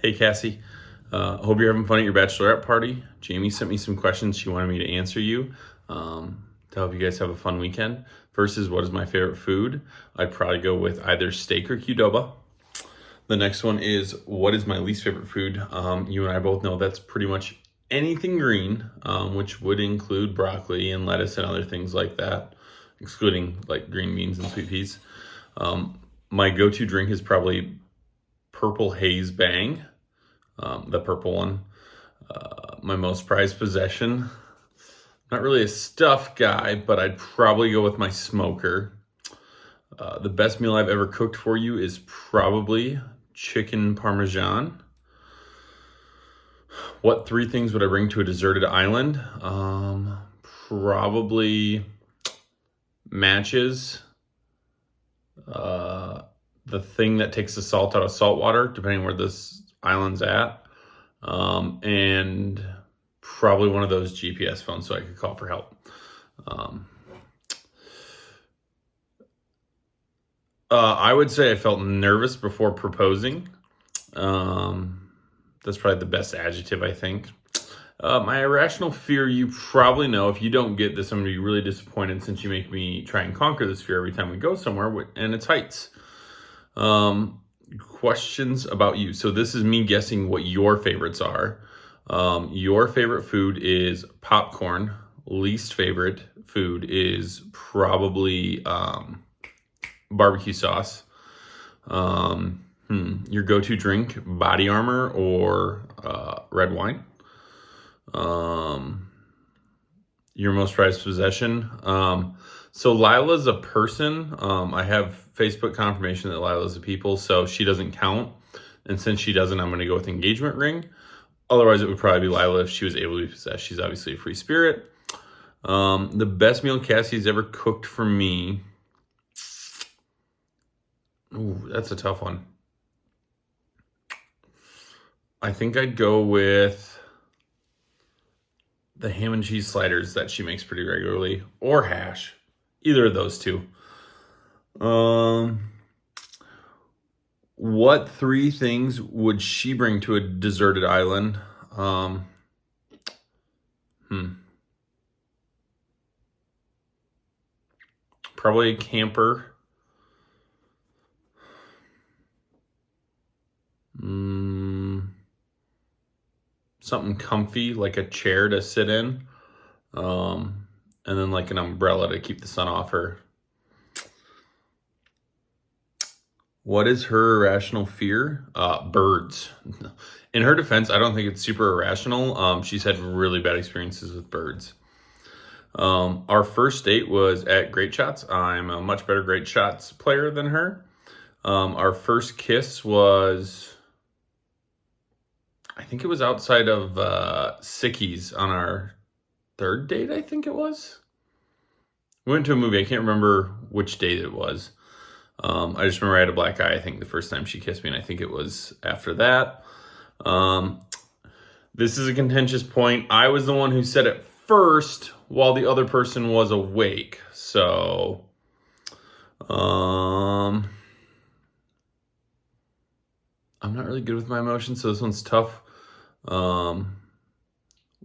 Hey, Cassie. Hope you're having fun at your bachelorette party. Jamie sent me some questions she wanted me to answer you to help you guys have a fun weekend. First is, what is my favorite food? I'd probably go with either steak or Qdoba. The next one is, what is my least favorite food? You and I both know that's pretty much anything green, which would include broccoli and lettuce and other things like that, excluding like green beans and sweet peas. My go-to drink is probably Purple Haze Bang, the purple one. My most prized possession, not really a stuffed guy, but I'd probably go with my smoker. The best meal I've ever cooked for you is probably chicken parmesan. What 3 things would I bring to a deserted island? Probably matches, the thing that takes the salt out of salt water, depending where this island's at, and probably one of those GPS phones so I could call for help. I would say I felt nervous before proposing. That's probably the best adjective, I think. My irrational fear, you probably know. If you don't get this, I'm going to be really disappointed since you make me try and conquer this fear every time we go somewhere, and it's heights. Questions about you. So this is me guessing what your favorites are. Your favorite food is popcorn. Least favorite food is probably barbecue sauce. Your go-to drink, Body Armor or red wine. Your most prized possession. So Lila's a person. I have Facebook confirmation that Lila's a people, so she doesn't count. And since she doesn't, I'm going to go with engagement ring. Otherwise, it would probably be Lila if she was able to be possessed. She's obviously a free spirit. The best meal Cassie's ever cooked for me. Ooh, that's a tough one. I think I'd go with the ham and cheese sliders that she makes pretty regularly, or hash. Either of those two. What 3 things would she bring to a deserted island? Probably a camper. Something comfy, like a chair to sit in. And then like an umbrella to keep the sun off her. What is her irrational fear? Birds. In her defense, I don't think it's super irrational. She's had really bad experiences with birds. Our first date was at Great Shots. I'm a much better Great Shots player than her. Our first kiss was, I think it was outside of Sickies on our 3rd date, I think it was. We went to a movie. I can't remember which date it was. I just remember I had a black eye, I think, the first time she kissed me, and I think it was after that. This is a contentious point. I was the one who said it first while the other person was awake. So, I'm not really good with my emotions, so this one's tough.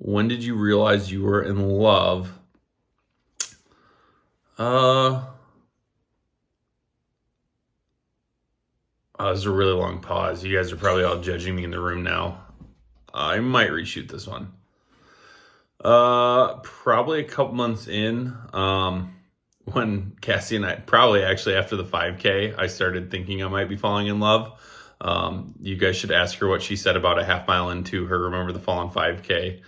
When did you realize you were in love? That was a really long pause. You guys are probably all judging me in the room now. I might reshoot this one. Probably a couple months in, when Cassie and I, probably actually after the 5K, I started thinking I might be falling in love. You guys should ask her what she said about a half mile into her Remember the Fallen 5K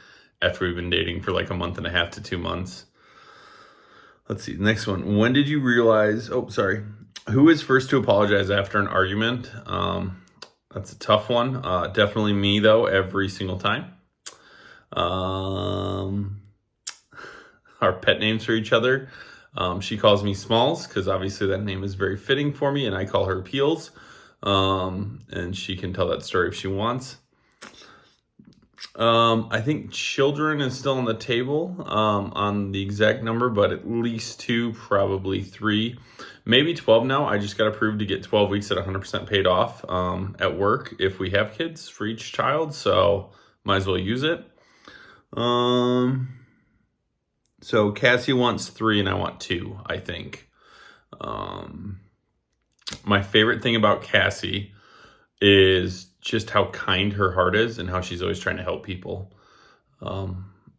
after we've been dating for like a month and a half to 2 months. Let's see, next one. When did you realize, who is first to apologize after an argument? That's a tough one. Definitely me, though, every single time. Our pet names for each other. She calls me Smalls because obviously that name is very fitting for me, and I call her Peels. And she can tell that story if she wants. I think children is still on the table, on the exact number, but at least 2, probably 3. maybe 12 now. I just got approved to get 12 weeks at 100% paid off at work if we have kids for each child. So might as well use it. So Cassie wants 3 and I want 2, I think. My favorite thing about Cassie is just how kind her heart is and how she's always trying to help people.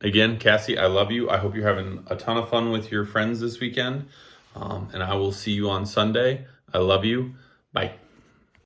Again, Cassie, I love you. I hope you're having a ton of fun with your friends this weekend. And I will see you on Sunday. I love you. Bye.